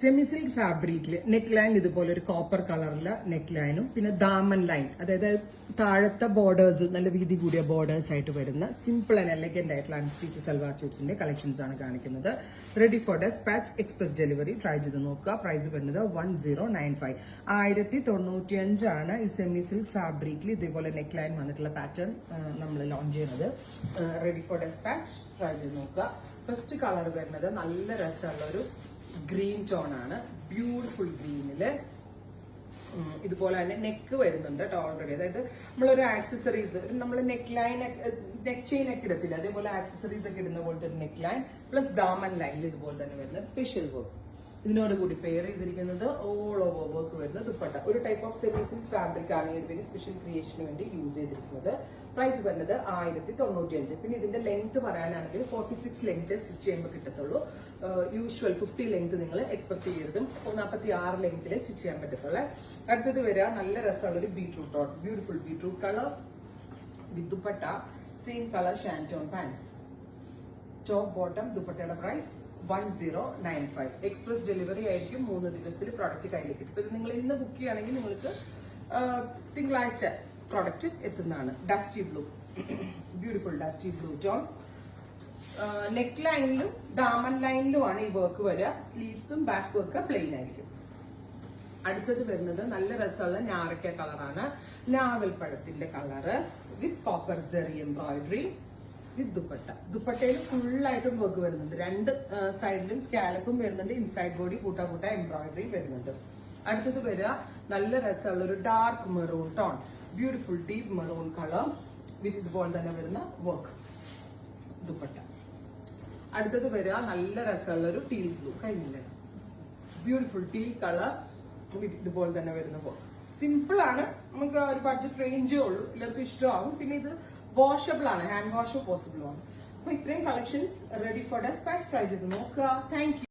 Semi silk ഫാബ്രിക്കിൽ neck line ഇതുപോലെ ഒരു കോപ്പർ കളറിലെ നെക്ക് ലൈനും പിന്നെ ദാമൻ ലൈൻ, അതായത് താഴത്തെ ബോർഡേഴ്സ് നല്ല വീതി കൂടിയ ബോർഡേഴ്സ് ആയിട്ട് വരുന്ന സിമ്പിൾ ആൻഡ് എലഗന്റ് ആയിട്ടുള്ള അൺസ്റ്റിച്ച് സൽവാർ സ്യൂട്ട്സിന്റെ കളക്ഷൻസ് ആണ് കാണിക്കുന്നത്. Ready for despatch, express delivery. Try ചെയ്ത് നോക്കുക. പ്രൈസ് വരുന്നത് 1095. 1095 ആണ് ഈ സെമി സിൽക്ക് ഫാബ്രിക്കിൽ ഇതേപോലെ നെക്ക് ലൈൻ വന്നിട്ടുള്ള പാറ്റേൺ നമ്മൾ ലോഞ്ച് ചെയ്യുന്നത്. Ready for despatch. ട്രൈ ചെയ്ത് നോക്കുക. ഫസ്റ്റ് കളർ വരുന്നത് നല്ല രസമുള്ള ഒരു ഗ്രീൻ ടോൺ ആണ്. ബ്യൂട്ടിഫുൾ ഗ്രീനില് ഇതുപോലെ തന്നെ നെക്ക് വരുന്നുണ്ട് കേട്ടോ ഓൾറെഡി. അതായത് നമ്മളൊരു ആക്സസറീസ്, നമ്മൾ നെക്ക് ലൈൻ, നെക്ക് ചെയിൻ ഒക്കെ ഇടത്തില്ല, അതേപോലെ ആക്സസറീസ് ഒക്കെ ഇടുന്ന പോലത്തെ ഒരു നെക്ക് ലൈൻ പ്ലസ് ദാമൻ ലൈനിൽ ഇതുപോലെ തന്നെ വരുന്ന സ്പെഷ്യൽ വർക്ക്. ഇതിനോട് കൂടി പെയർ ചെയ്തിരിക്കുന്നത് ഓൾ ഓവർ വർക്ക് വരുന്ന ദുപ്പട്ട. ഒരു type of semi silk fabric ആണ് ഇതിന് സ്പെഷ്യൽ ക്രിയേഷന് വേണ്ടി യൂസ് ചെയ്തിരിക്കുന്നത്. പ്രൈസ് വരുന്നത് 1095. പിന്നെ ഇതിന്റെ ലെങ്ത് പറയാനാണെങ്കിൽ 46 ലെങ്ത് സ്റ്റിച്ച് ചെയ്യുമ്പോൾ കിട്ടത്തുള്ളൂ. യൂഷ്വൽ 50 ലെങ്ത് നിങ്ങൾ എക്സ്പെക്ട് ചെയ്യരുതും. 46 ലെങ്ത്തിലെ സ്റ്റിച്ച് ചെയ്യാൻ പറ്റത്തുള്ളൂ. അടുത്തത് വരിക നല്ല രസമുള്ള ഒരു beetroot tone, beautiful beetroot colour with dupatta, same colour ഷാൻറ്റോൺ പാൻസ്, ടോപ്പ് ബോട്ടം. ദുപ്പട്ടയുടെ പ്രൈസ് 1095. എക്സ്പ്രസ് ഡെലിവറി ആയിരിക്കും. 3 ദിവസത്തിൽ പ്രോഡക്റ്റ് കയ്യിൽ കിട്ടും. ഇത് നിങ്ങൾ ഇന്ന് ബുക്ക് ചെയ്യുകയാണെങ്കിൽ നിങ്ങൾക്ക് തിങ്കളാഴ്ച പ്രോഡക്റ്റ് എത്തുന്നതാണ്. Dusty blue, beautiful dusty blue tone. Neck ലൈനിലും ദാമൻ ലൈനിലുമാണ് ഈ വർക്ക് വരിക. സ്ലീവ്സും ബാക്കും ഒക്കെ പ്ലെയിൻ ആയിരിക്കും. അടുത്തത് വരുന്നത് നല്ല രസമുള്ള ഞാറക്ക കളറാണ്. ഞാവൽപ്പഴത്തിന്റെ colour with copper zari embroidery with dupatta. ദുപ്പട്ടയിൽ ഫുള്ളായിട്ടും വർക്ക് വരുന്നുണ്ട്. 2 സൈഡിലും സ്കാലപ്പും വരുന്നുണ്ട്. ഇൻസൈഡ് ബോഡി കൂട്ട എംബ്രോയിഡറി വരുന്നുണ്ട്. അടുത്തത് വരിക നല്ല രസമുള്ള ഒരു dark maroon tone, beautiful deep maroon colour വിത്ത് ഇതുപോലെ തന്നെ വരുന്ന വർക്ക് ദുപ്പട്ട. അടുത്തത് വരിക നല്ല രസമുള്ള ഒരു ടീൽ ബ്ലൂ, കഴിഞ്ഞില്ല, ബ്യൂട്ടിഫുൾ ടീൽ കളർ വിത്ത് ഇതുപോലെ തന്നെ വരുന്ന വർക്ക്. സിമ്പിൾ ആണ്, നമുക്ക് ഒരു ബഡ്ജറ്റ് റേഞ്ചേ ഉള്ളൂ, എല്ലാവർക്കും ഇഷ്ടമാവും. പിന്നെ ഇത് വാഷബിൾ ആണ്, ഹാൻഡ് വാഷ് പോസിബിൾ ആണ്. അപ്പൊ ഇത്രയും collections ready for despatch. Try ചെയ്ത് നോക്കുക. Thank U.